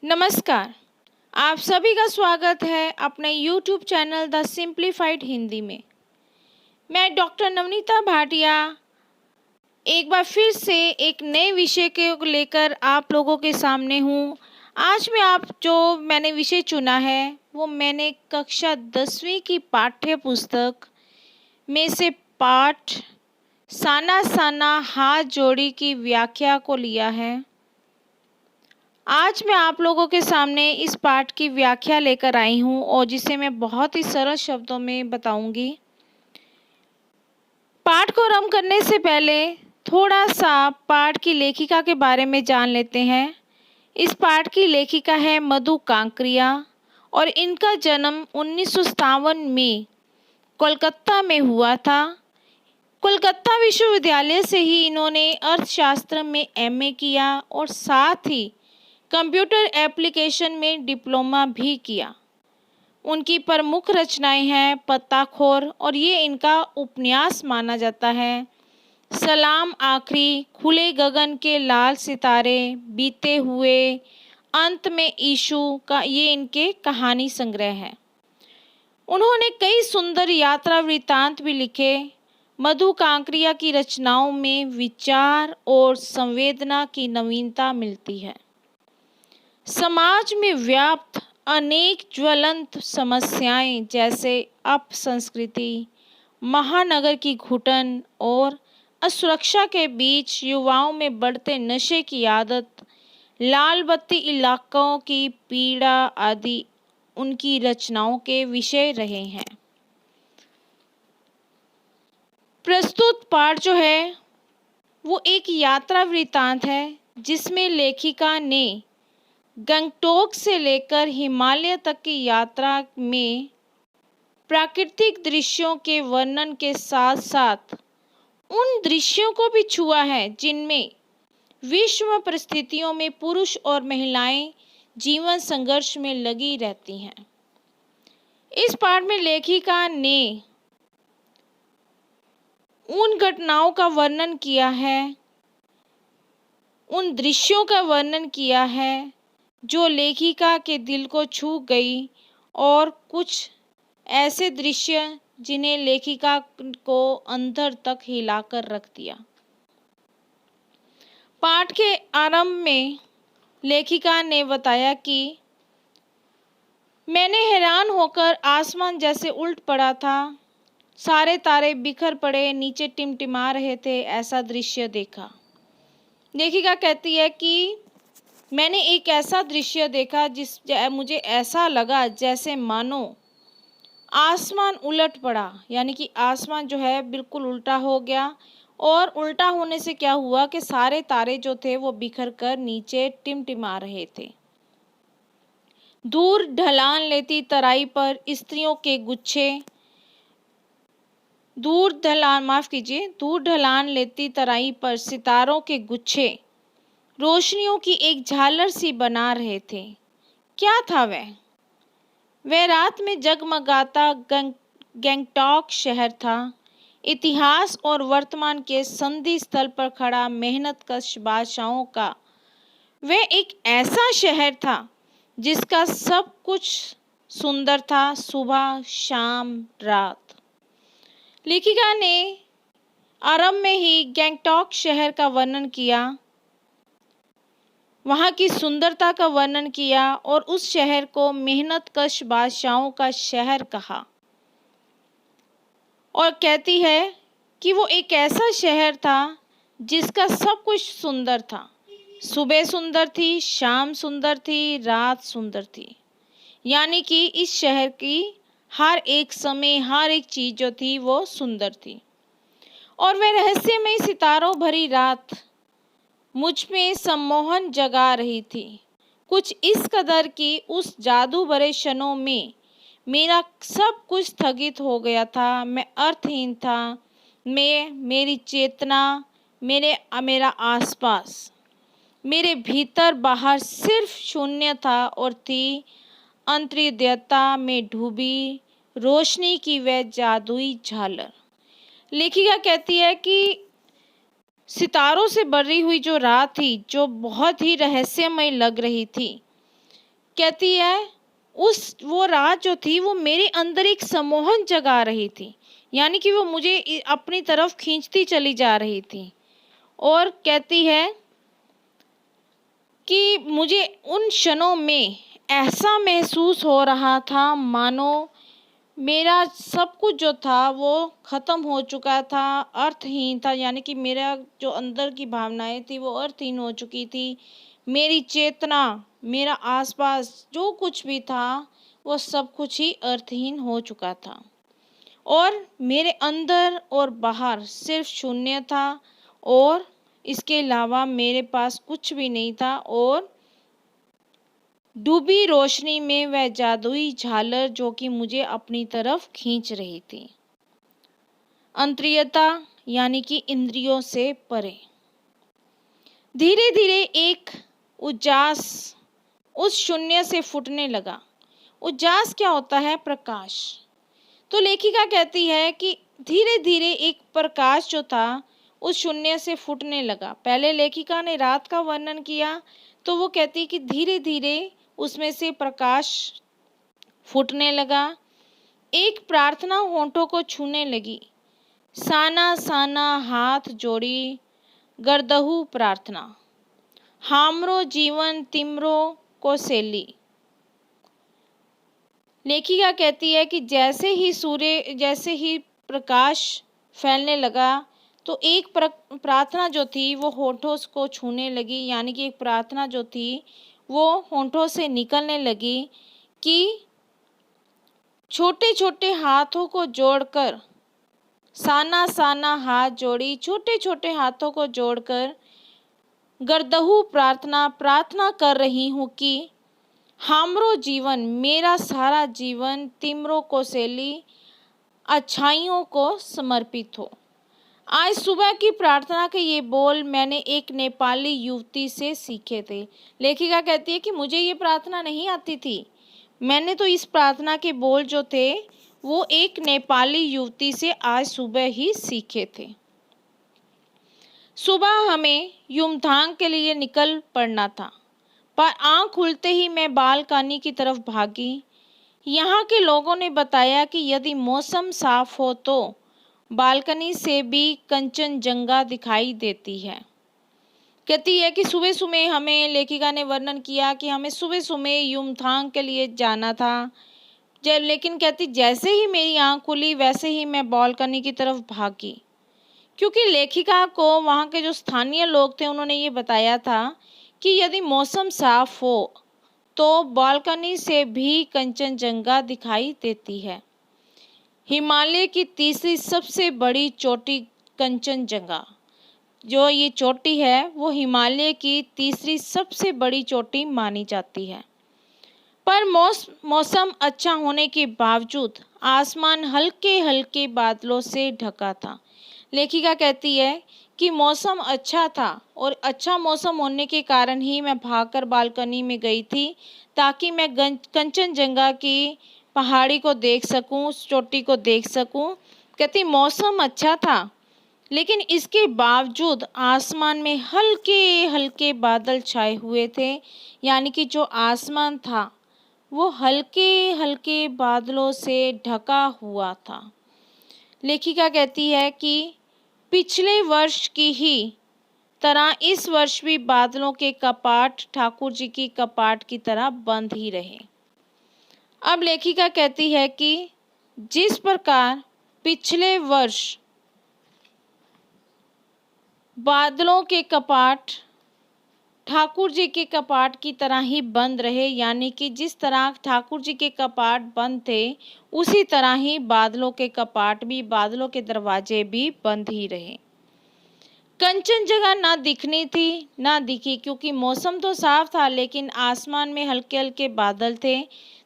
नमस्कार। आप सभी का स्वागत है अपने YouTube channel the simplified Hindi में। मैं डॉक्टर नवनीता भाटिया एक बार फिर से एक नए विषय को लेकर आप लोगों के सामने हूँ। आज मैंने विषय चुना है वो मैंने कक्षा 10वीं की पाठ्य पुस्तक में से पाठ साना साना हाथ जोड़ी की व्याख्या को लिया है। आज मैं आप लोगों के सामने इस पाठ की व्याख्या लेकर आई हूँ और जिसे मैं बहुत ही सरल शब्दों में बताऊंगी। पाठ को आरंभ करने से पहले थोड़ा सा पाठ की लेखिका के बारे में जान लेते हैं। इस पाठ की लेखिका है मधु कांकरिया और इनका जन्म 1957 में कोलकाता में हुआ था। कोलकाता विश्वविद्यालय से ही इन्होंने अर्थशास्त्र में एमए किया और साथ ही कंप्यूटर एप्लीकेशन में डिप्लोमा भी किया। उनकी प्रमुख रचनाएं हैं पत्ताखोर और ये इनका उपन्यास माना जाता है। सलाम आखिरी, खुले गगन के लाल सितारे, बीते हुए, अंत में ईशु का ये इनके कहानी संग्रह है। उन्होंने कई सुंदर यात्रा वृत्तांत भी लिखे। मधु कांकरिया की रचनाओं में विचार और संवेदना की नवीनता मिलती है। समाज में व्याप्त अनेक ज्वलंत समस्याएं जैसे अपसंस्कृति, महानगर की घुटन और असुरक्षा के बीच युवाओं में बढ़ते नशे की आदत, लाल बत्ती इलाकों की पीड़ा आदि उनकी रचनाओं के विषय रहे हैं। प्रस्तुत पाठ जो है वो एक यात्रा वृत्तांत है जिसमें लेखिका ने गंगटोक से लेकर हिमालय तक की यात्रा में प्राकृतिक दृश्यों के वर्णन के साथ साथ उन दृश्यों को भी छुआ है जिनमें विषम परिस्थितियों में पुरुष और महिलाएं जीवन संघर्ष में लगी रहती हैं। इस पाठ में लेखिका ने उन घटनाओं का वर्णन किया है, उन दृश्यों का वर्णन किया है जो लेखिका के दिल को छू गई और कुछ ऐसे दृश्य जिन्हें लेखिका को अंदर तक हिलाकर रख दिया। पाठ के आरंभ में लेखिका ने बताया कि मैंने हैरान होकर आसमान जैसे उल्ट पड़ा था, सारे तारे बिखर पड़े नीचे टिमटिमा रहे थे, ऐसा दृश्य देखा। लेखिका कहती है कि मैंने एक ऐसा दृश्य देखा मुझे ऐसा लगा जैसे मानो आसमान उलट पड़ा, यानी कि आसमान जो है बिल्कुल उल्टा हो गया और उल्टा होने से क्या हुआ कि सारे तारे जो थे वो बिखर कर नीचे टिमटिमा रहे थे। दूर ढलान लेती तराई पर स्त्रियों के गुच्छे, दूर ढलान लेती तराई पर सितारों के गुच्छे रोशनियों की एक झालर सी बना रहे थे। क्या था वह रात में जगमगाता गंगटोक शहर था। इतिहास और वर्तमान के संधि स्थल पर खड़ा मेहनतकश बादशाहों का वह एक ऐसा शहर था जिसका सब कुछ सुंदर था, सुबह शाम रात। लेखिका ने आरंभ में ही गंगटोक शहर का वर्णन किया, वहाँ की सुंदरता का वर्णन किया और उस शहर को मेहनतकश बादशाहों का शहर कहा और कहती है कि वो एक ऐसा शहर था जिसका सब कुछ सुंदर था। सुबह सुंदर थी, शाम सुंदर थी, रात सुंदर थी, यानी कि इस शहर की हर एक समय हर एक चीज़ जो थी वो सुंदर थी। और वह रहस्यमय सितारों भरी रात मुझ में सम्मोहन जगा रही थी, कुछ इस कदर कि उस जादू भरे क्षणों में मेरा सब कुछ स्थगित हो गया था। मैं अर्थहीन था, मेरी चेतना, मेरा आसपास, मेरे भीतर बाहर सिर्फ शून्य था और थी अंतर्दयता में डूबी रोशनी की वह जादुई झालर। लेखिका कहती है कि सितारों से भरी हुई जो रात थी, जो बहुत ही रहस्यमय लग रही थी, कहती है वो रात जो थी वो मेरे अंदर एक सम्मोहन जगा रही थी, यानी कि वो मुझे अपनी तरफ खींचती चली जा रही थी। और कहती है कि मुझे उन क्षणों में ऐसा महसूस हो रहा था मानो मेरा सब कुछ जो था वो ख़त्म हो चुका था, अर्थहीन था, यानी कि मेरा जो अंदर की भावनाएं थी वो अर्थहीन हो चुकी थी। मेरी चेतना, मेरा आसपास जो कुछ भी था वो सब कुछ ही अर्थहीन हो चुका था और मेरे अंदर और बाहर सिर्फ शून्य था और इसके अलावा मेरे पास कुछ भी नहीं था। और डूबी रोशनी में वह जादुई झालर जो कि मुझे अपनी तरफ खींच रही थी। अंतर्यता यानी कि इंद्रियों से परे। धीरे धीरे एक उजास उस शून्य से फूटने लगा। उजास क्या होता है? प्रकाश। तो लेखिका कहती है कि धीरे धीरे एक प्रकाश जो था उस शून्य से फूटने लगा। पहले लेखिका ने रात का वर्णन किया तो वो कहती कि धीरे धीरे उसमें से प्रकाश फूटने लगा। एक प्रार्थना होंठों को छूने लगी। साना साना हाथ जोड़ी गर्दहु प्रार्थना, हामरो जीवन तिमरो को सेली। लेखिका कहती है कि जैसे ही प्रकाश फैलने लगा तो एक प्रार्थना जो थी वो होठों को छूने लगी, यानी कि एक प्रार्थना जो थी वो होठों से निकलने लगी कि छोटे छोटे हाथों को जोड़कर, साना साना हाथ जोड़ी, छोटे छोटे हाथों को जोड़कर गर्दहु प्रार्थना कर रही हूँ कि हामरो जीवन, मेरा सारा जीवन तिमरो को सेली, अच्छाइयों को समर्पित हो। आज सुबह की प्रार्थना के ये बोल मैंने एक नेपाली युवती से सीखे थे। लेखिका कहती है कि मुझे ये प्रार्थना नहीं आती थी, मैंने तो इस प्रार्थना के बोल जो थे वो एक नेपाली युवती से आज सुबह ही सीखे थे। सुबह हमें युमथांग के लिए निकल पड़ना था, पर आँख खुलते ही मैं बालकनी की तरफ भागी। यहाँ के लोगों ने बताया कि यदि मौसम साफ हो तो बालकनी से भी कंचनजंगा दिखाई देती है। कहती है कि सुबह सुबह हमें, लेखिका ने वर्णन किया कि हमें सुबह सुबह युमथांग के लिए जाना था। लेकिन कहती जैसे ही मेरी आँख खुली वैसे ही मैं बालकनी की तरफ भागी, क्योंकि लेखिका को वहाँ के जो स्थानीय लोग थे उन्होंने ये बताया था कि यदि मौसम साफ हो तो बालकनी से भी कंचनजंगा दिखाई देती है। हिमालय की तीसरी सबसे बड़ी चोटी कंचनजंगा, जो ये चोटी है वो हिमालय की तीसरी सबसे बड़ी चोटी मानी जाती है। पर मौसम अच्छा होने के बावजूद आसमान हल्के हल्के बादलों से ढका था। लेखिका कहती है कि मौसम अच्छा था और अच्छा मौसम होने के कारण ही मैं भागकर बालकनी में गई थी ताकि मैं कंचनजंगा की पहाड़ी को देख सकूं, उस चोटी को देख सकूं। कहती मौसम अच्छा था लेकिन इसके बावजूद आसमान में हल्के हल्के बादल छाए हुए थे, यानी कि जो आसमान था वो हल्के हल्के बादलों से ढका हुआ था। लेखिका कहती है कि पिछले वर्ष की ही तरह इस वर्ष भी बादलों के कपाट ठाकुर जी की कपाट की तरह बंद ही रहे। अब लेखिका कहती है कि जिस प्रकार पिछले वर्ष बादलों के कपाट ठाकुर जी के कपाट की तरह ही बंद रहे, यानी कि जिस तरह ठाकुर जी के कपाट बंद थे उसी तरह ही बादलों के कपाट भी, बादलों के दरवाजे भी बंद ही रहे। कंचनजंगा ना दिखनी थी ना दिखी, क्योंकि मौसम तो साफ था लेकिन आसमान में हल्के हल्के बादल थे।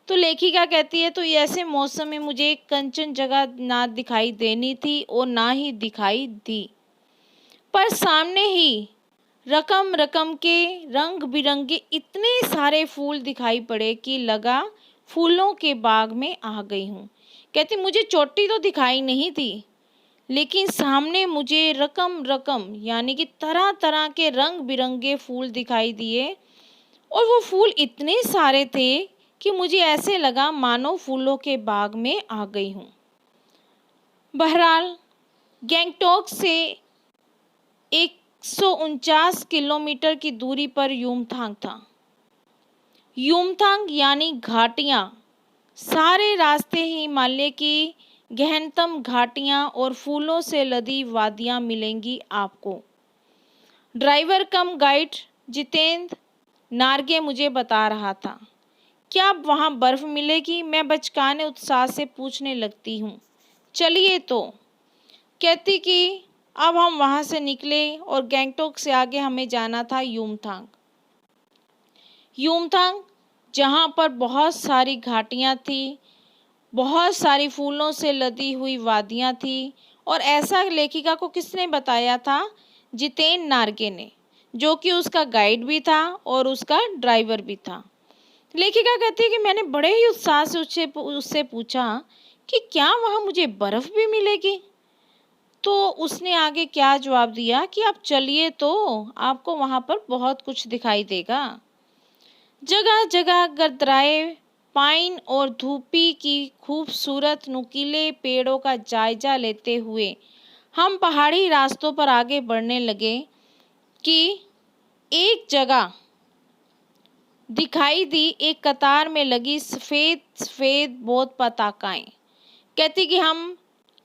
तो लेखिका कहती है तो ऐसे मौसम में मुझे कंचनजंगा ना दिखाई देनी थी और ना ही दिखाई दी। पर सामने ही रकम रकम के रंग बिरंगे इतने सारे फूल दिखाई पड़े कि लगा फूलों के बाग में आ गई हूँ। कहती मुझे चोटी तो दिखाई नहीं थी लेकिन सामने मुझे रकम रकम यानी कि तरह तरह के रंग बिरंगे फूल दिखाई दिए और वो फूल इतने सारे थे कि मुझे ऐसे लगा मानो फूलों के बाग में आ गई हूँ। बहरहाल गैंगटॉक से 149 किलोमीटर की दूरी पर युमथांग था। युमथांग यानी घाटियाँ, सारे रास्ते ही हिमालय की गहनतम घाटियाँ और फूलों से लदी वादियाँ मिलेंगी आपको। ड्राइवर कम गाइड जितेंद्र नार्गे मुझे बता रहा था। क्या वहाँ बर्फ़ मिलेगी? मैं बचकाने उत्साह से पूछने लगती हूँ। चलिए तो, कहती कि अब हम वहाँ से निकले और गैंगटॉक से आगे हमें जाना था युमथांग। युमथांग जहाँ पर बहुत सारी घाटियाँ थी, बहुत सारी फूलों से लदी हुई वादियाँ थी। और ऐसा लेखिका को किसने बताया था? जितेंद्र नार्गे ने, जो कि उसका गाइड भी था और उसका ड्राइवर भी था। लेखिका कहती है कि मैंने बड़े ही उत्साह से उससे पूछा कि क्या वहाँ मुझे बर्फ़ भी मिलेगी? तो उसने आगे क्या जवाब दिया कि आप चलिए तो, आपको वहाँ पर बहुत कुछ दिखाई देगा। जगह जगह गरदराए पाइन और धूपी की खूबसूरत नुकीले पेड़ों का जायजा लेते हुए हम पहाड़ी रास्तों पर आगे बढ़ने लगे कि एक जगह दिखाई दी एक कतार में लगी सफ़ेद सफ़ेद बहुत पताकाएं। कहती कि हम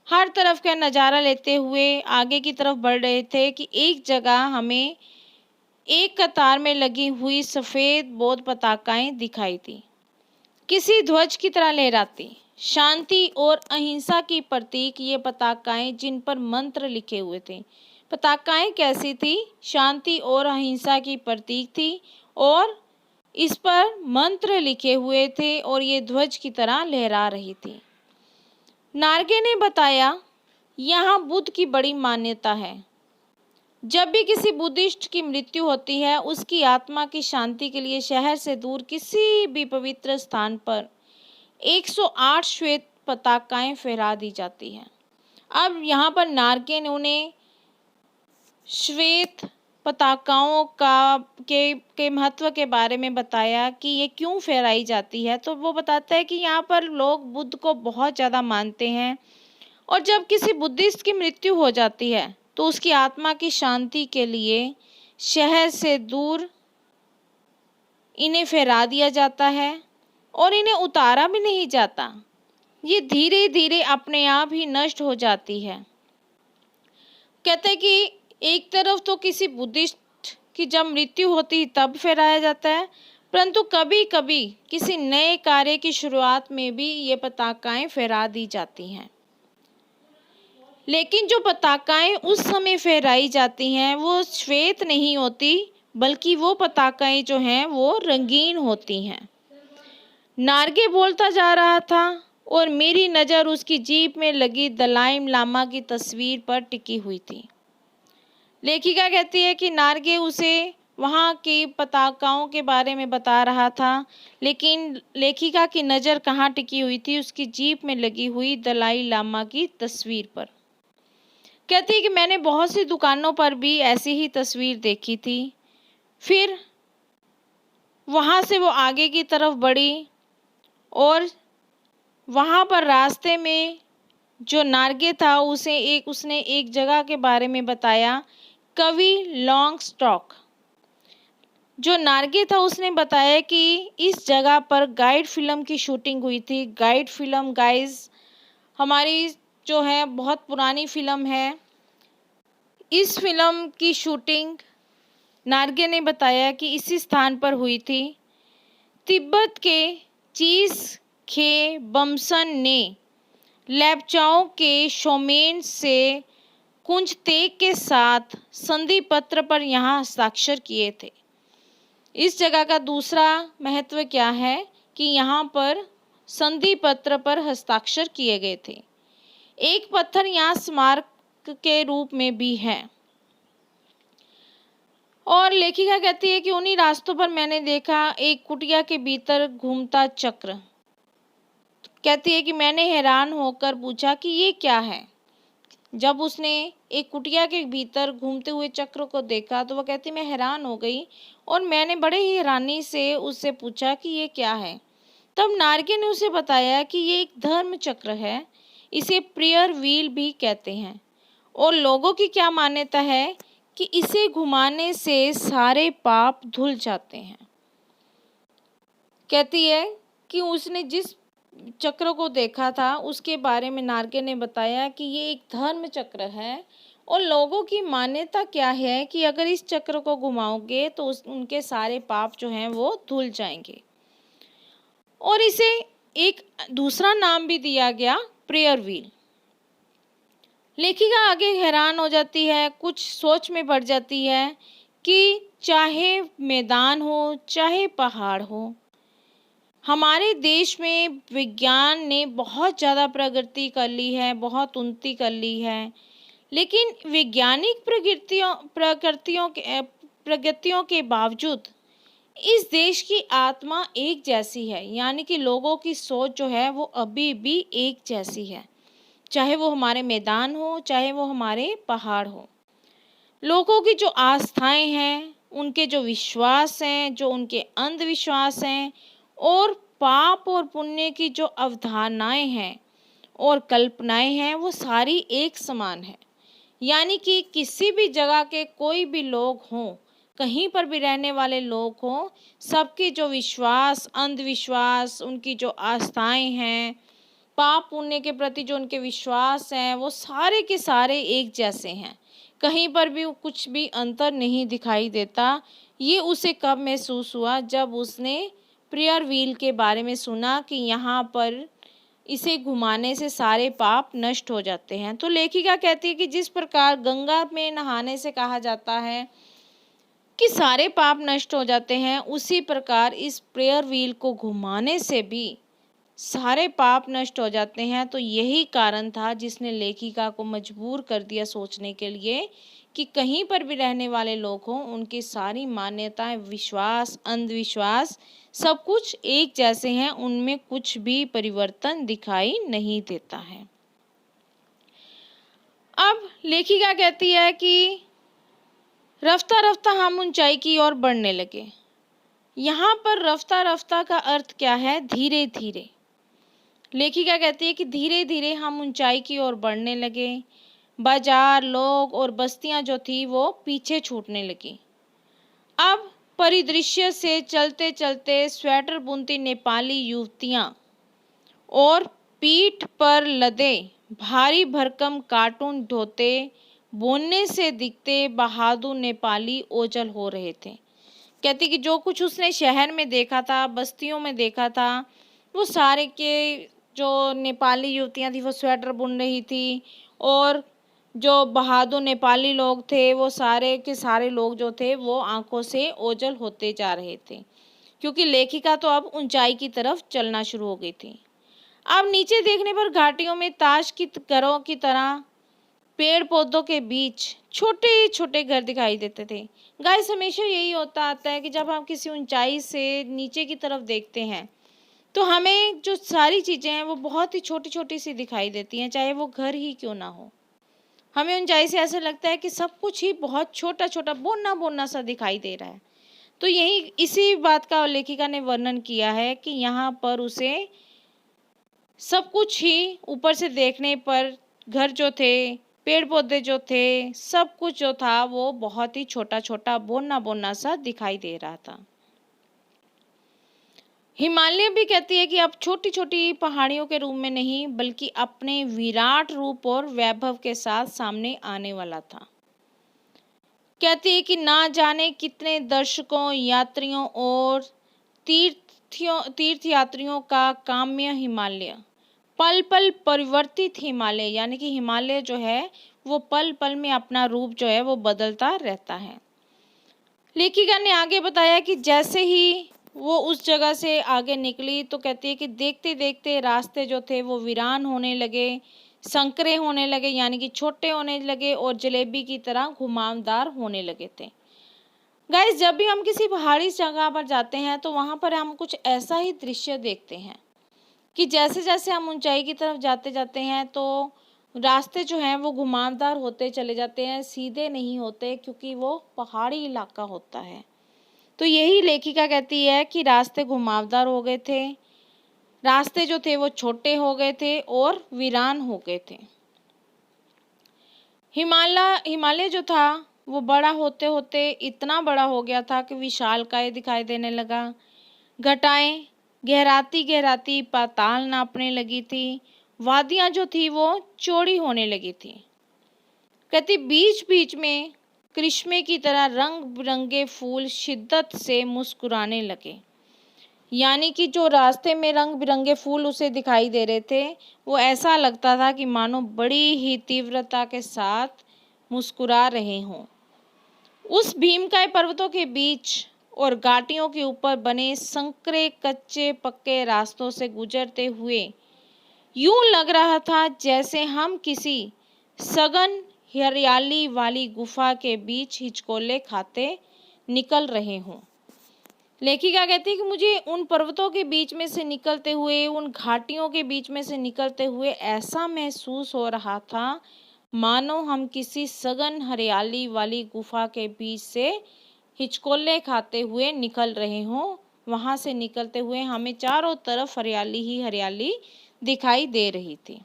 हर तरफ का नज़ारा लेते हुए आगे की तरफ बढ़ रहे थे कि एक जगह हमें एक कतार में लगी हुई सफ़ेद बौद्ध पताकाएं दिखाई थी, किसी ध्वज की तरह लहराती। शांति और अहिंसा की प्रतीक ये पताकाएं, जिन पर मंत्र लिखे हुए थे। पताकाएं कैसी थी? शांति और अहिंसा की प्रतीक थी और इस पर मंत्र लिखे हुए थे और ये ध्वज की तरह लहरा रही थी। नार्गे ने बताया, यहाँ बुद्ध की बड़ी मान्यता है। जब भी किसी बुद्धिस्ट की मृत्यु होती है, उसकी आत्मा की शांति के लिए शहर से दूर किसी भी पवित्र स्थान पर 108 श्वेत पताकाएं फहरा दी जाती हैं। अब यहाँ पर नार्गे ने उन्हें श्वेत पताकाओं के महत्व के बारे में बताया कि ये क्यों फहराई जाती है। तो वो बताता है कि यहाँ पर लोग बुद्ध को बहुत ज़्यादा मानते हैं और जब किसी बुद्धिस्ट की मृत्यु हो जाती है तो उसकी आत्मा की शांति के लिए शहर से दूर इन्हें फहरा दिया जाता है और इन्हें उतारा भी नहीं जाता। ये धीरे धीरे अपने आप ही नष्ट हो जाती है। कहते हैं कि एक तरफ तो किसी बुद्धिस्ट की जब मृत्यु होती तब फहराया जाता है, परंतु कभी कभी किसी नए कार्य की शुरुआत में भी ये पताकाएं फहरा दी जाती हैं। लेकिन जो पताकाएं उस समय फहराई जाती हैं वो श्वेत नहीं होती, बल्कि वो पताकाएं जो हैं वो रंगीन होती हैं। नार्गे बोलता जा रहा था और मेरी नज़र उसकी जीप में लगी दलाई लामा की तस्वीर पर टिकी हुई थी। लेखिका कहती है कि नार्गे उसे वहाँ की पताकाओं के बारे में बता रहा था, लेकिन लेखिका की नज़र कहाँ टिकी हुई थी? उसकी जीप में लगी हुई दलाई लामा की तस्वीर पर। कहती है कि मैंने बहुत सी दुकानों पर भी ऐसी ही तस्वीर देखी थी। फिर वहाँ से वो आगे की तरफ बढ़ी और वहाँ पर रास्ते में जो नार्गे था उसने एक जगह के बारे में बताया, कवि लॉन्गस्टॉक। जो नार्गे था उसने बताया कि इस जगह पर गाइड फिल्म की शूटिंग हुई थी। गाइड फिल्म गाइज हमारी जो है बहुत पुरानी फिल्म है। इस फिल्म की शूटिंग नार्गे ने बताया कि इसी स्थान पर हुई थी। तिब्बत के चीज खे बमसन ने लेप्चाओं के शोमेन से कुंज तेग के साथ संधि पत्र पर यहाँ हस्ताक्षर किए थे। इस जगह का दूसरा महत्व क्या है कि यहाँ पर संधि पत्र पर हस्ताक्षर किए गए थे। एक पत्थर यहाँ स्मारक के रूप में भी है। और लेखिका कहती है कि उन्हीं रास्तों पर मैंने देखा एक कुटिया के भीतर घूमता चक्र। कहती है कि मैंने हैरान होकर पूछा कि ये क्या है। जब उसने एक कुटिया के भीतर घूमते हुए चक्र को देखा तो वह कहती मैं हैरान हो गई और मैंने बड़े ही हैरानी से उससे पूछा कि ये क्या है। तब नारगे ने उसे बताया कि ये एक धर्म चक्र है, इसे प्रेयर व्हील भी कहते हैं और लोगों की क्या मान्यता है कि इसे घुमाने से सारे पाप धुल जाते हैं। कहती है कि उसने जिस चक्र को देखा था उसके बारे में नारगे ने बताया कि ये एक धर्म चक्र है और लोगों की मान्यता क्या है कि अगर इस चक्र को घुमाओगे तो उनके सारे पाप जो हैं वो धुल जाएंगे और इसे एक दूसरा नाम भी दिया गया प्रेयर व्हील। लेखिका आगे हैरान हो जाती है, कुछ सोच में पड़ जाती है कि चाहे मैदान हो चाहे पहाड़ हो, हमारे देश में विज्ञान ने बहुत ज़्यादा प्रगति कर ली है, बहुत उन्नति कर ली है, लेकिन वैज्ञानिक प्रगतियों के बावजूद इस देश की आत्मा एक जैसी है, यानी कि लोगों की सोच जो है वो अभी भी एक जैसी है, चाहे वो हमारे मैदान हो चाहे वो हमारे पहाड़ हो। लोगों की जो आस्थाएं हैं, उनके जो विश्वास हैं, जो उनके अंधविश्वास हैं और पाप और पुण्य की जो अवधारणाएं हैं और कल्पनाएं हैं वो सारी एक समान है। यानी कि किसी भी जगह के कोई भी लोग हों, कहीं पर भी रहने वाले लोग हों, सबके जो विश्वास, अंधविश्वास, उनकी जो आस्थाएं हैं, पाप पुण्य के प्रति जो उनके विश्वास हैं, वो सारे के सारे एक जैसे हैं। कहीं पर भी कुछ भी अंतर नहीं दिखाई देता। ये उसे कब महसूस हुआ? जब उसने प्रेयर व्हील के बारे में सुना कि यहाँ पर इसे घुमाने से सारे पाप नष्ट हो जाते हैं। तो लेखिका कहती है कि जिस प्रकार गंगा में नहाने से कहा जाता है कि सारे पाप नष्ट हो जाते हैं, उसी प्रकार इस प्रेयर व्हील को घुमाने से भी सारे पाप नष्ट हो जाते हैं। तो यही कारण था जिसने लेखिका को मजबूर कर दिया सोचने के लिए कि कहीं पर भी रहने वाले लोग हों, उनकी सारी मान्यताएं, विश्वास, अंधविश्वास सब कुछ एक जैसे हैं, उनमें कुछ भी परिवर्तन दिखाई नहीं देता है। अब लेखिका कहती है कि रफ्ता रफ्ता हम ऊंचाई की ओर बढ़ने लगे। यहाँ पर रफ्ता रफ्ता का अर्थ क्या है? धीरे धीरे। लेखिका कहती है कि धीरे धीरे हम ऊंचाई की ओर बढ़ने लगे। बाजार, लोग और बस्तियां जो थी वो पीछे छूटने लगी। अब परिदृश्य से चलते चलते स्वेटर बुनती नेपाली युवतियां और पीठ पर लदे भारी भरकम कार्टून ढोते बोलने से दिखते बहादुर नेपाली ओझल हो रहे थे। कहती कि जो कुछ उसने शहर में देखा था, बस्तियों में देखा था, वो सारे के जो नेपाली युवतियां थी वो स्वेटर बुन रही थी और जो बहादुर नेपाली लोग थे वो सारे के सारे लोग जो थे वो आंखों से ओझल होते जा रहे थे, क्योंकि लेखिका तो अब ऊंचाई की तरफ चलना शुरू हो गई थी। अब नीचे देखने पर घाटियों में ताश की घरों की तरह पेड़ पौधों के बीच छोटे छोटे घर दिखाई देते थे। गाइस, हमेशा यही होता आता है कि जब हम किसी ऊंचाई से नीचे की तरफ देखते हैं तो हमें जो सारी चीज़ें हैं वो बहुत ही छोटी छोटी सी दिखाई देती हैं, चाहे वो घर ही क्यों ना हो। हमें ऊंचाई से ऐसा लगता है कि सब कुछ ही बहुत छोटा छोटा बोना बोना सा दिखाई दे रहा है। तो यही इसी बात का लेखिका ने वर्णन किया है कि यहाँ पर उसे सब कुछ ही ऊपर से देखने पर घर जो थे, पेड़ पौधे जो थे, सब कुछ जो था वो बहुत ही छोटा छोटा बोना बोना सा दिखाई दे रहा था। हिमालय भी कहती है कि अब छोटी छोटी पहाड़ियों के रूप में नहीं बल्कि अपने विराट रूप और वैभव के साथ सामने आने वाला था। कहती है कि ना जाने कितने दर्शकों, यात्रियों और तीर्थयात्रियों का काम्य हिमालय, पल पल परिवर्तित हिमालय, यानी कि हिमालय जो है वो पल पल में अपना रूप जो है वो बदलता रहता है। लेखिका ने आगे बताया कि जैसे ही वो उस जगह से आगे निकली तो कहती है कि देखते देखते रास्ते जो थे वो वीरान होने लगे, संकरे होने लगे, यानी कि छोटे होने लगे और जलेबी की तरह घुमावदार होने लगे थे। गाइस, जब भी हम किसी पहाड़ी जगह पर जाते हैं तो वहाँ पर हम कुछ ऐसा ही दृश्य देखते हैं कि जैसे जैसे हम ऊंचाई की तरफ जाते जाते हैं तो रास्ते जो हैं वो घुमावदार होते चले जाते हैं, सीधे नहीं होते, क्योंकि वो पहाड़ी इलाका होता है। तो यही लेखिका कहती है कि रास्ते घुमावदार हो गए थे, रास्ते जो थे वो छोटे हो गए थे और वीरान हो गए थे। हिमालय जो था वो बड़ा होते होते इतना बड़ा हो गया था कि विशालकाय दिखाई देने लगा। घटाएं गहराती गहराती पाताल नापने लगी थी। वादियां जो थी वो चौड़ी होने लगी थी। कहती बीच बीच में करिश्मे की तरह रंग बिरंगे फूल शिद्दत से मुस्कुराने लगे। यानी कि जो रास्ते में रंग बिरंगे फूल उसे दिखाई दे रहे थे, वो ऐसा लगता था कि मानो बड़ी ही तीव्रता के साथ मुस्कुरा रहे हों। उस भीमकाय पर्वतों के बीच और घाटियों के ऊपर बने संकरे कच्चे पक्के रास्तों से गुजरते हुए यूं लग रहा था जैसे हम किसी सघन हरियाली वाली गुफा के बीच हिचकोले खाते निकल रहे हों। लेखिका कहती है कि मुझे उन पर्वतों के बीच में से निकलते हुए, उन घाटियों के बीच में से निकलते हुए ऐसा महसूस हो रहा था मानो हम किसी सघन हरियाली वाली गुफा के बीच से हिचकोले खाते हुए निकल रहे हों। वहां से निकलते हुए हमें चारों तरफ हरियाली ही हरियाली दिखाई दे रही थी।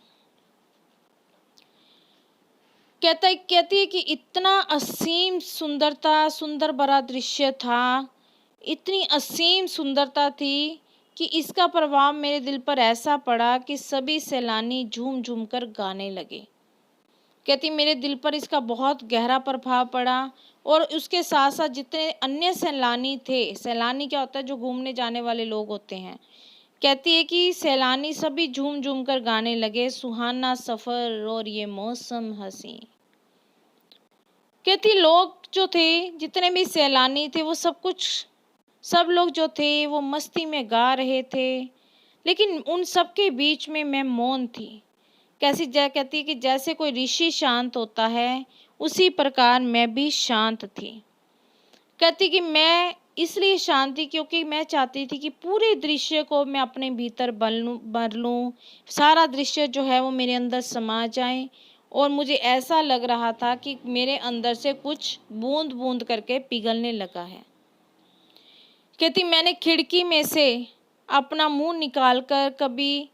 कहती है कि इतना असीम सुंदर भरा दृश्य था, इतनी असीम सुंदरता थी कि इसका प्रभाव मेरे दिल पर ऐसा पड़ा कि सभी सैलानी झूम झूम कर गाने लगे। कहती मेरे दिल पर इसका बहुत गहरा प्रभाव पड़ा, और उसके साथ साथ जितने अन्य सैलानी थे, सैलानी क्या होता है, जो घूमने जाने वाले लोग होते हैं, कहती है कि सैलानी सभी झूम झूम कर गाने लगे, सुहाना सफर और ये मौसम हंसी। कहती लोग जो थे, जितने भी सैलानी थे, वो सब लोग जो थे वो मस्ती में गा रहे थे, लेकिन उन सब के बीच में मैं मौन थी। कहती है कि जैसे कोई ऋषि शांत होता है, उसी प्रकार मैं भी शांत थी। कहती कि मैं इसलिए शांत थी क्योंकि मैं चाहती थी कि पूरे दृश्य को मैं अपने भीतर भर लूं, सारा दृश्य जो है वो मेरे अंदर समा जाए, और मुझे ऐसा लग रहा था कि मेरे अंदर से कुछ बूंद बूंद करके पिघलने लगा है। कहती मैंने खिड़की में से अपना मुंह निकालकर कभी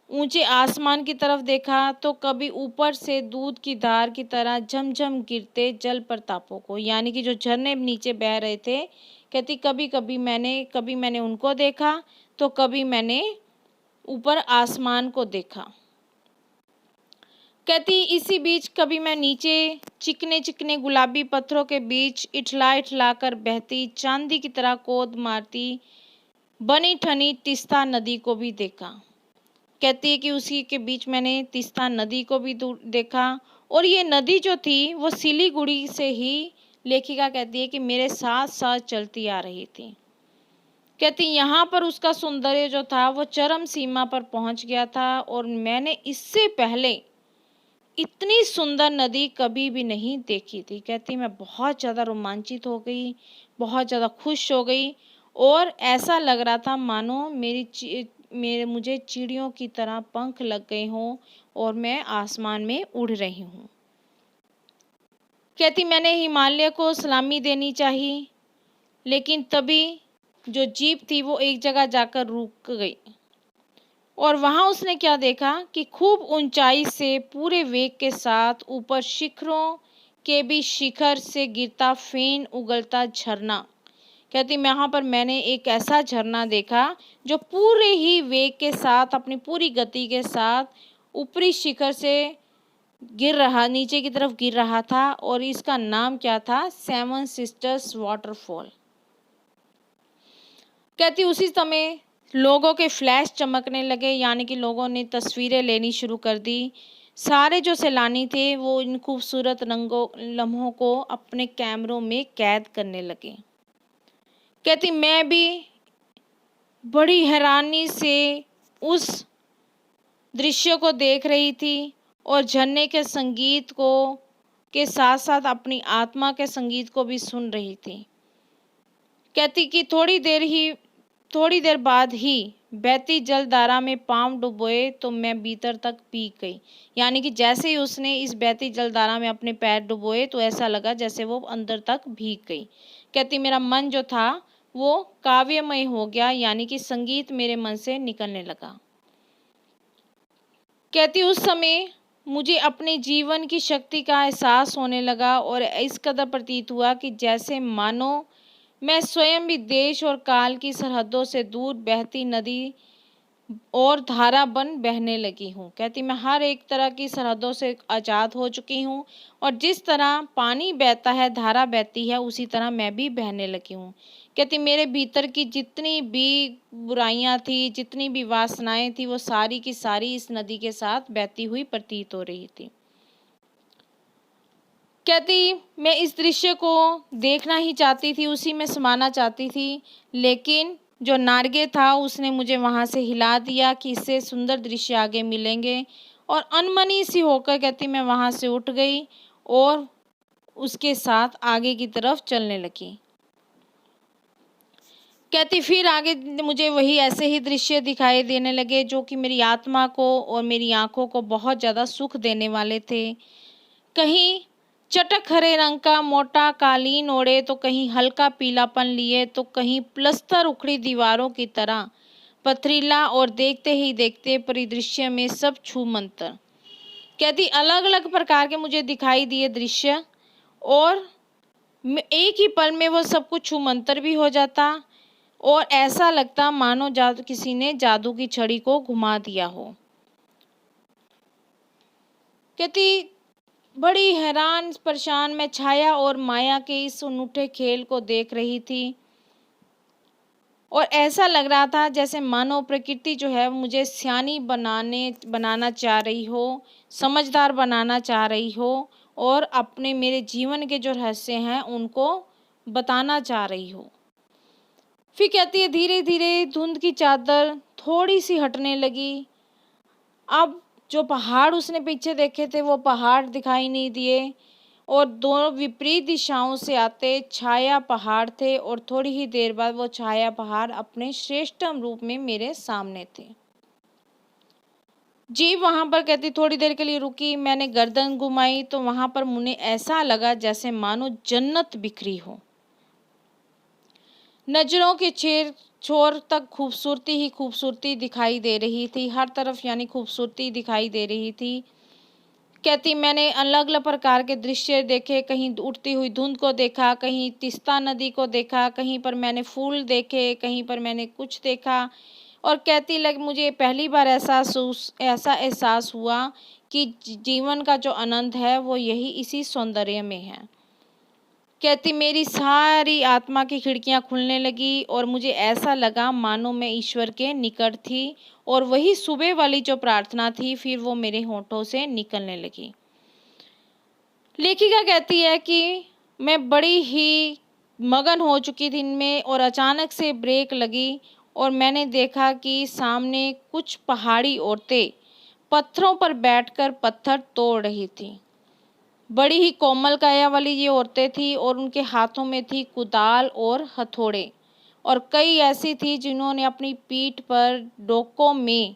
ऊंचे आसमान की तरफ देखा, तो कभी ऊपर से दूध की धार की तरह झमझम गिरते जल प्रतापों को, यानी कि जो झरने नीचे बह रहे थे। कहती कभी मैंने उनको देखा, तो कभी मैंने ऊपर आसमान को देखा। कहती इसी बीच कभी मैं नीचे चिकने चिकने गुलाबी पत्थरों के बीच इठला कर बहती चांदी की तरह कोद मारती बनी ठनी तीस्ता नदी को भी देखा। कहती है कि उसी के बीच मैंने तीस्ता नदी को भी देखा, और ये नदी जो थी वो सिलीगुड़ी से ही, लेखिका कहती है कि मेरे साथ साथ चलती आ रही थी। कहती यहाँ पर उसका सौंदर्य जो था वो चरम सीमा पर पहुंच गया था, और मैंने इससे पहले इतनी सुंदर नदी कभी भी नहीं देखी थी। कहती मैं बहुत ज़्यादा रोमांचित हो गई, बहुत ज़्यादा खुश हो गई, और ऐसा लग रहा था मानो मुझे चिड़ियों की तरह पंख लग गए हों और मैं आसमान में उड़ रही हूँ। कहती मैंने हिमालय को सलामी देनी चाहिए, लेकिन तभी जो जीप थी वो एक जगह जाकर रुक गई, और वहां उसने क्या देखा कि खूब ऊंचाई से पूरे वेग के साथ ऊपर शिखरों के भी शिखर से गिरता फेन उगलता झरना। कहती यहाँ पर मैंने एक ऐसा झरना देखा जो पूरे ही वेग के साथ, अपनी पूरी गति के साथ ऊपरी शिखर से नीचे की तरफ गिर रहा था, और इसका नाम क्या था, सेवन सिस्टर्स वाटरफॉल। कहती उसी समय लोगों के फ्लैश चमकने लगे, यानी कि लोगों ने तस्वीरें लेनी शुरू कर दी। सारे जो सैलानी थे वो इन खूबसूरत लम्हों को अपने कैमरों में कैद करने लगे। कहती मैं भी बड़ी हैरानी से उस दृश्य को देख रही थी, और झरने के संगीत को के साथ साथ अपनी आत्मा के संगीत को भी सुन रही थी। कहती कि थोड़ी देर बाद ही बहती जलधारा में पांव डुबोए तो मैं भीतर तक भीग गई। यानी कि जैसे ही उसने इस बहती जलधारा में अपने पैर डुबोए तो ऐसा लगा जैसे वो अंदर तक भीग गई। कहती मेरा मन जो था वो काव्यमय हो गया, यानी कि संगीत मेरे मन से निकलने लगा। कहती उस समय मुझे अपने जीवन की शक्ति का एहसास होने लगा और इस कदर प्रतीत हुआ कि जैसे मानो मैं स्वयं भी देश और काल की सरहदों से दूर बहती नदी और धारा बन बहने लगी हूँ। कहती मैं हर एक तरह की सरहदों से आज़ाद हो चुकी हूँ और जिस तरह पानी बहता है, धारा बहती है, उसी तरह मैं भी बहने लगी हूँ। कहती मेरे भीतर की जितनी भी बुराइयां थी, जितनी भी वासनाएं थी, वो सारी की सारी इस नदी के साथ बहती हुई प्रतीत हो रही थी। कहती मैं इस दृश्य को देखना ही चाहती थी, उसी में समाना चाहती थी, लेकिन जो नार्गे था उसने मुझे वहाँ से हिला दिया कि इससे सुंदर दृश्य आगे मिलेंगे। और अनमनी सी होकर कहती मैं वहाँ से उठ गई और उसके साथ आगे की तरफ चलने लगी। कहती फिर आगे मुझे वही ऐसे ही दृश्य दिखाई देने लगे जो कि मेरी आत्मा को और मेरी आंखों को बहुत ज़्यादा सुख देने वाले थे। कहीं चटक हरे रंग का मोटा कालीन ओढ़े तो कहीं हल्का पीलापन लिए तो कहीं प्लस्तर उखड़ी दीवारों की तरह पथरीला, और देखते ही देखते परिदृश्य में सब छू मंतर। कहती अलग अलग प्रकार के मुझे दिखाई दिए दृश्य और एक ही पल में वो सब कुछ छू मंतर भी हो जाता और ऐसा लगता मानो जादू किसी ने जादू की छड़ी को घुमा दिया हो। कहती बड़ी हैरान परेशान मैं छाया और माया के इस अनूठे खेल को देख रही थी और ऐसा लग रहा था जैसे मानो प्रकृति जो है मुझे सियानी बनाना चाह रही हो, समझदार बनाना चाह रही हो और अपने मेरे जीवन के जो रहस्य हैं उनको बताना चाह रही हो। फिर कहती है धीरे धीरे धुंध की चादर थोड़ी सी हटने लगी। अब जो पहाड़ उसने पीछे देखे थे वो पहाड़ दिखाई नहीं दिए और दोनों विपरीत दिशाओं से आते छाया पहाड़ थे और थोड़ी ही देर बाद वो छाया पहाड़ अपने श्रेष्ठतम रूप में मेरे सामने थे। जीव वहां पर कहती थोड़ी देर के लिए रुकी, मैंने गर्दन घुमाई तो वहां पर मुझे ऐसा लगा जैसे मानो जन्नत बिखरी हो। नजरों के छोर तक खूबसूरती ही खूबसूरती दिखाई दे रही थी, हर तरफ यानी खूबसूरती दिखाई दे रही थी। कहती मैंने अलग अलग प्रकार के दृश्य देखे, कहीं उठती हुई धुंध को देखा, कहीं तीस्ता नदी को देखा, कहीं पर मैंने फूल देखे, कहीं पर मैंने कुछ देखा। और कहती लग मुझे पहली बार ऐसा एहसास हुआ कि जीवन का जो आनंद है वो यही इसी सौंदर्य में है। कहती मेरी सारी आत्मा की खिड़कियां खुलने लगी और मुझे ऐसा लगा मानो मैं ईश्वर के निकट थी और वही सुबह वाली जो प्रार्थना थी फिर वो मेरे होठों से निकलने लगी। लेखिका कहती है कि मैं बड़ी ही मगन हो चुकी थी इनमें और अचानक से ब्रेक लगी और मैंने देखा कि सामने कुछ पहाड़ी औरतें पत्थरों पर बैठकर पत्थर तोड़ रही थी। बड़ी ही कोमल काया वाली ये औरतें थी और उनके हाथों में थी कुदाल और हथौड़े और कई ऐसी थी जिन्होंने अपनी पीठ पर डोकों में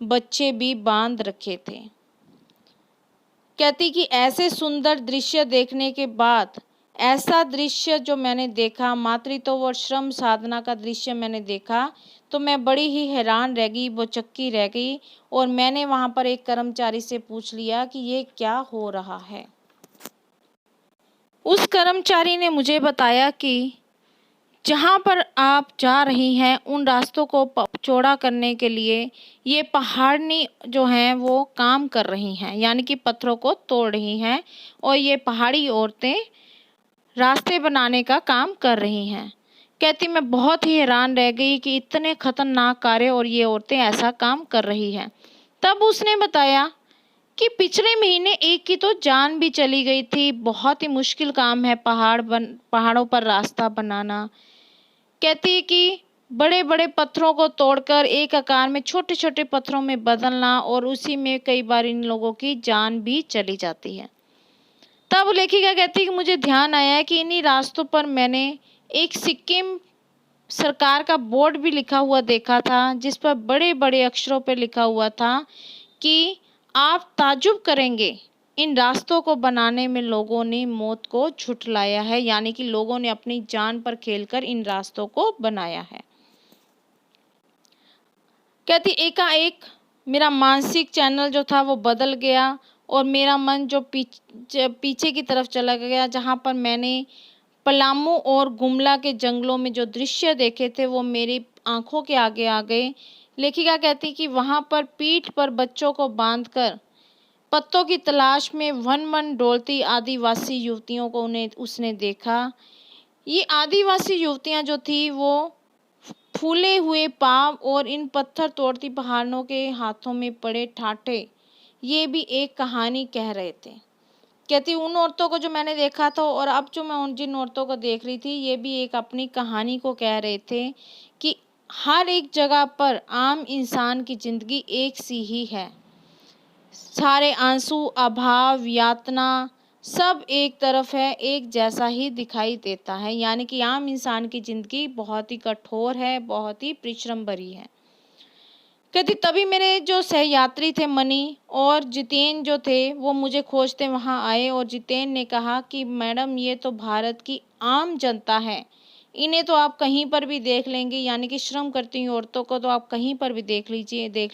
बच्चे भी बांध रखे थे। कहती कि ऐसे सुंदर दृश्य देखने के बाद ऐसा दृश्य जो मैंने देखा, मातृत्व और श्रम साधना का दृश्य मैंने देखा तो मैं बड़ी ही हैरान रह गई, वो चक्की रह गई और मैंने वहाँ पर एक कर्मचारी से पूछ लिया कि ये क्या हो रहा है। उस कर्मचारी ने मुझे बताया कि जहाँ पर आप जा रही हैं उन रास्तों को चौड़ा करने के लिए ये पहाड़नी जो हैं वो काम कर रही हैं, यानी कि पत्थरों को तोड़ रही हैं और ये पहाड़ी औरतें रास्ते बनाने का काम कर रही हैं। कहती मैं बहुत ही हैरान रह गई कि इतने खतरनाक कार्य और ये औरतें ऐसा काम कर रही हैं। तब उसने बताया कि पिछले महीने एक की तो जान भी चली गई थी। बहुत ही मुश्किल काम है पहाड़ों पर रास्ता बनाना। कहती है कि बड़े बड़े पत्थरों को तोड़कर एक आकार में छोटे छोटे पत्थरों में बदलना और उसी में कई बार इन लोगों की जान भी चली जाती है। तब लेखिका कहती है कि मुझे ध्यान आया कि इन्हीं रास्तों पर मैंने एक सिक्किम सरकार का बोर्ड भी लिखा हुआ देखा था, जिस पर बड़े बड़े अक्षरों पर लिखा हुआ था कि आप ताज्जुब करेंगे, इन रास्तों को बनाने में लोगों ने मौत को झुठलाया है, यानी कि लोगों ने अपनी जान पर खेलकर इन रास्तों को बनाया है। कहती एकाएक मेरा मानसिक चैनल जो था वो बदल गया और मेरा मन जो पीछे की तरफ चला गया, जहाँ पर मैंने पलामू और गुमला के जंगलों में जो दृश्य देखे थे वो मेरी आंखों के आगे आ गए। लेखिका कहती कि वहाँ पर पीठ पर बच्चों को बांधकर पत्तों की तलाश में वन वन डोलती आदिवासी युवतियों को उसने देखा। ये आदिवासी युवतियाँ जो थी वो फूले हुए पाँव और इन पत्थर तोड़ती पहाड़ों के हाथों में पड़े ठाठे, ये भी एक कहानी कह रहे थे। कहती उन औरतों को जो मैंने देखा था और अब जो मैं उन जिन औरतों को देख रही थी, ये भी एक अपनी कहानी को कह रहे थे कि हर एक जगह पर आम इंसान की ज़िंदगी एक सी ही है। सारे आंसू, अभाव, यातना सब एक तरफ है, एक जैसा ही दिखाई देता है, यानी कि आम इंसान की ज़िंदगी बहुत ही कठोर है, बहुत ही परिश्रम भरी है। कहती तभी मेरे जो सहयात्री थे मनी और जितेन जो थे वो मुझे खोजते वहाँ आए और जितेन ने कहा कि मैडम ये तो भारत की आम जनता है, इन्हें तो आप कहीं पर भी देख लेंगे, यानी कि श्रम करती हुई औरतों को तो आप कहीं पर भी देख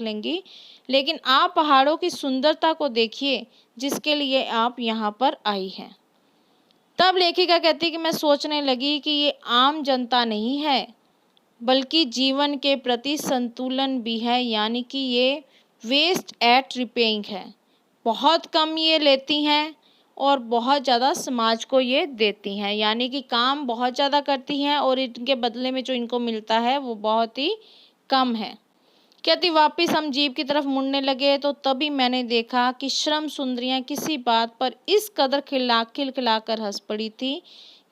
लेंगी, लेकिन आप पहाड़ों की सुंदरता को देखिए जिसके लिए आप यहाँ पर आई हैं। तब लेखिका कहती कि मैं सोचने लगी कि ये आम जनता नहीं है बल्कि जीवन के प्रति संतुलन भी है, यानी कि ये वेस्ट एट रिपेइंग है। बहुत कम ये लेती हैं और बहुत ज़्यादा समाज को ये देती हैं, यानी कि काम बहुत ज़्यादा करती हैं और इनके बदले में जो इनको मिलता है वो बहुत ही कम है। कहती वापिस हम जीप की तरफ मुड़ने लगे तो तभी मैंने देखा कि श्रम सुंदरियाँ किसी बात पर इस कदर खिलखिलाकर हंस पड़ी थी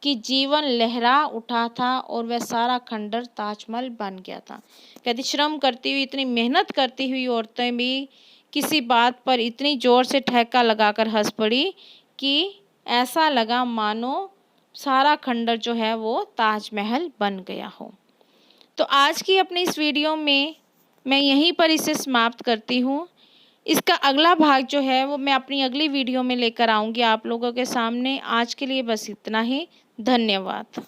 कि जीवन लहरा उठा था और वह सारा खंडर ताजमहल बन गया था। कहती श्रम करती हुई, इतनी मेहनत करती हुई औरतें भी किसी बात पर इतनी ज़ोर से ठहका लगाकर हंस पड़ी कि ऐसा लगा मानो सारा खंडर जो है वो ताजमहल बन गया हो। तो आज की अपनी इस वीडियो में मैं यहीं पर इसे समाप्त करती हूँ। इसका अगला भाग जो है वो मैं अपनी अगली वीडियो में लेकर आऊँगी आप लोगों के सामने। आज के लिए बस इतना ही। धन्यवाद।